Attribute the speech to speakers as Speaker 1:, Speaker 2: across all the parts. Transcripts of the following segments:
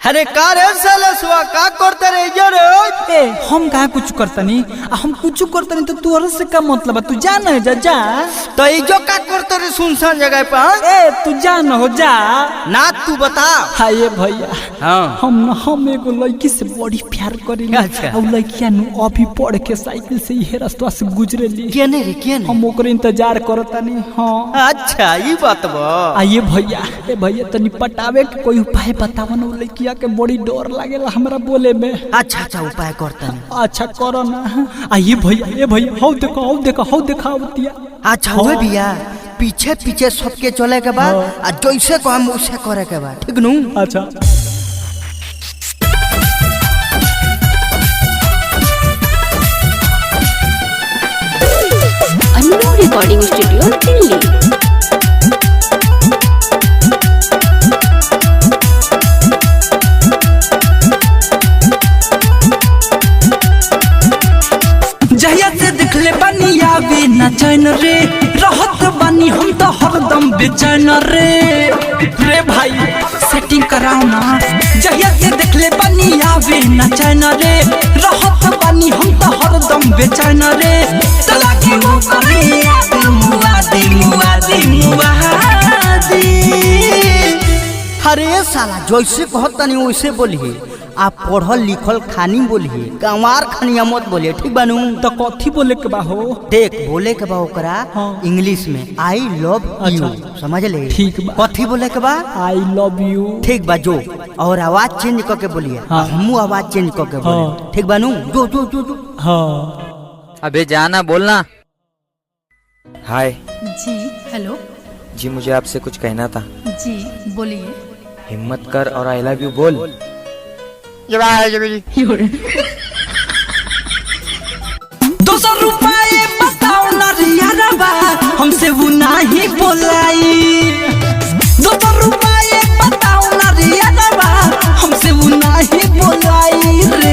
Speaker 1: अरे का रे सालसवा का करते रे यार?
Speaker 2: ए हम कहा कुछ करतनी हम कुछ करतनी तो तोहरे से का मतलब है? तू जा न जा
Speaker 1: तो ई जो का करते रे सुनसान जगह पे?
Speaker 2: ए तू जा न हो जा
Speaker 1: ना तू बता।
Speaker 2: हाय भैया
Speaker 1: हाँ
Speaker 2: हम एगो लड़की से बड़ी प्यार करेंगे।
Speaker 1: अच्छा।
Speaker 2: और लड़कियां नु अभी पढ़ के साइकिल से ये रास्ता से गुजरेली।
Speaker 1: केने रे केने?
Speaker 2: हम ओकर इंतजार करतनी। हां
Speaker 1: अच्छा ई बात बा।
Speaker 2: आइए भैया ए भैया तनी पटावे के कोई उपाय बतावन। वो लड़किया के बड़ी डर लागेला हमरा बोले में।
Speaker 1: अच्छा अच्छा उपाय करतनी।
Speaker 2: अच्छा करो ना। आइए भैया ए भैया हौ देखो आवतिया।
Speaker 1: अच्छा हुए भैया पीछे पीछे सबके चले के बाद आ जैसे को हम उसे करे के बाद ठीक नु?
Speaker 2: अच्छा
Speaker 3: अन्नू रिकॉर्डिंग स्टूडियो दिल्ली।
Speaker 2: जहिया से देखले बानी आवे न चैन रे, रहत बानी हम तो हरदम बेचैन रे भाई सेटिंग कराओ ना। जहिया से देखले बानी आवे न चैन रे, रहत बानी हम तो हरदम बेचैन रे। तला के वो करे मुआदी
Speaker 1: अरे साला जैसे कहतनी वैसे बोलिए। आप पढ़ल लिखल खानी बोलिए, गंवार खानिया मत बोलिए ठीक बानू?
Speaker 2: तो कथी बोले के बा हो?
Speaker 1: देख बोले के बा ओकरा
Speaker 2: हाँ।
Speaker 1: इंग्लिश में आई लव यू
Speaker 2: अच्छा।
Speaker 1: समझ ले?
Speaker 2: ठीक बा।
Speaker 1: कथी बोले के बा?
Speaker 2: I love you.
Speaker 1: ठीक बा जो और आवाज चेंज करके बोलिए।
Speaker 2: हाँ।
Speaker 1: हमू आवाज चेंज करके बोले
Speaker 2: हाँ।
Speaker 1: ठीक बानू? जो
Speaker 2: हाँ
Speaker 4: अबे जाना बोलना। हाय
Speaker 5: जी हेलो।
Speaker 4: जी मुझे आपसे कुछ कहना था।
Speaker 5: जी बोलिए।
Speaker 4: हिम्मत कर और आई लव यू बोल।
Speaker 2: 200 रुपए बताओ ना रियारबा, हमसे वो नहीं बोलाई। 200 रुपए बताओ ना रियारबा, हमसे वो नहीं बोलाई रे।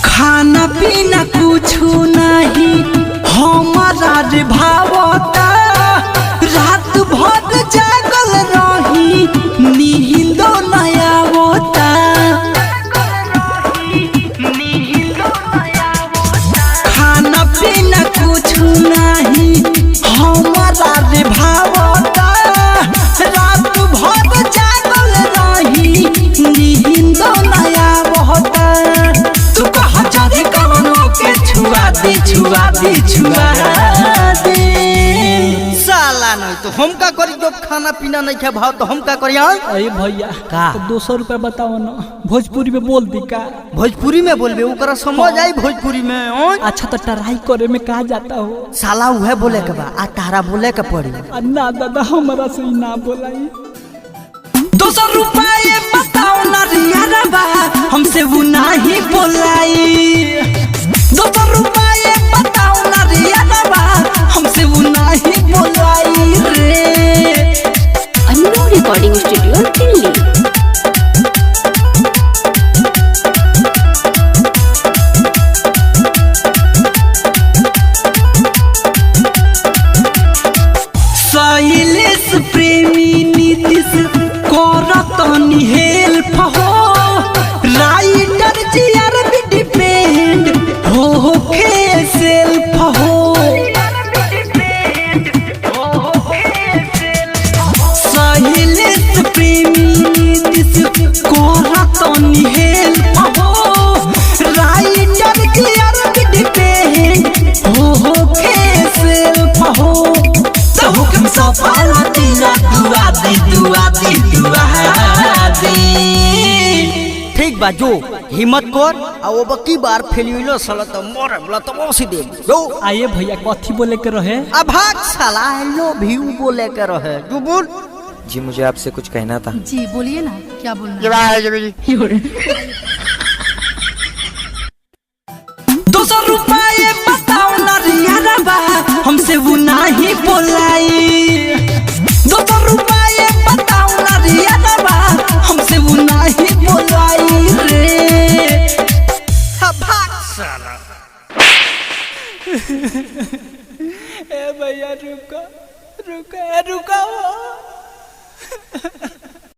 Speaker 2: खाना पीना कुछ नहीं हमारा रे भावता, रात भर जागल रही नींद नया होता। खाना पीना कुछ नहीं हमारा रे भावता, रात भर जागल रही नींद नया होता। तू कहा जादी कवनो के छुआ दे
Speaker 1: साला नहीं तो हम का करी? जब खाना पीना नहीं खा भाव तो हम का करी?
Speaker 2: अरे भैया
Speaker 1: का?
Speaker 2: तो 200 रुपए बताओ ना, भोजपुरी में बोल दी का?
Speaker 1: भोजपुरी में बोलबे ओकरा समझ आई भोजपुरी में? ओए
Speaker 2: अच्छा तो ट्राई करे में कहा जाता हो?
Speaker 1: साला उहे बोले के बा आ तारा बोले के पड़ी।
Speaker 2: ना दादा हमारा से ही ना बोलाई। 200 रुपए बताओ ना रियारबा, हमसे वो नहीं बोलाई। 200 रुपए बताओ ना रियारबा, हमसे वो नहीं बोलाई रे।
Speaker 3: Annu recording studio Delhi.
Speaker 2: शैलेश प्रेमी नीतीश करतनी हेल्प हो, राइटर जीआर भी डिपेंड हो के सेल्फ हो। शैलेश प्रेमी नीतीश करतनी हेल्प हो, राइटर जीआर भी डिपेंड हो के सेल्फ हो। हुक्म सफल दीना दुआ दी।
Speaker 1: ठीक बा जो हिम्मत कर आ वो बकी बार फेलियो साला तो मोरे बोला तो मौसी दे जो।
Speaker 2: आइए भैया कथी बोले के रहे?
Speaker 1: अब भाग साला आई लव यू बोले के रहे जो बोल।
Speaker 4: जी मुझे आपसे कुछ कहना था।
Speaker 5: जी बोलिए ना क्या बोलना है?
Speaker 2: 200 रुपए बताओ ना रियारबा, हमसे वो नहीं बोलाई। साला। ए भैया रुका रुका रुका।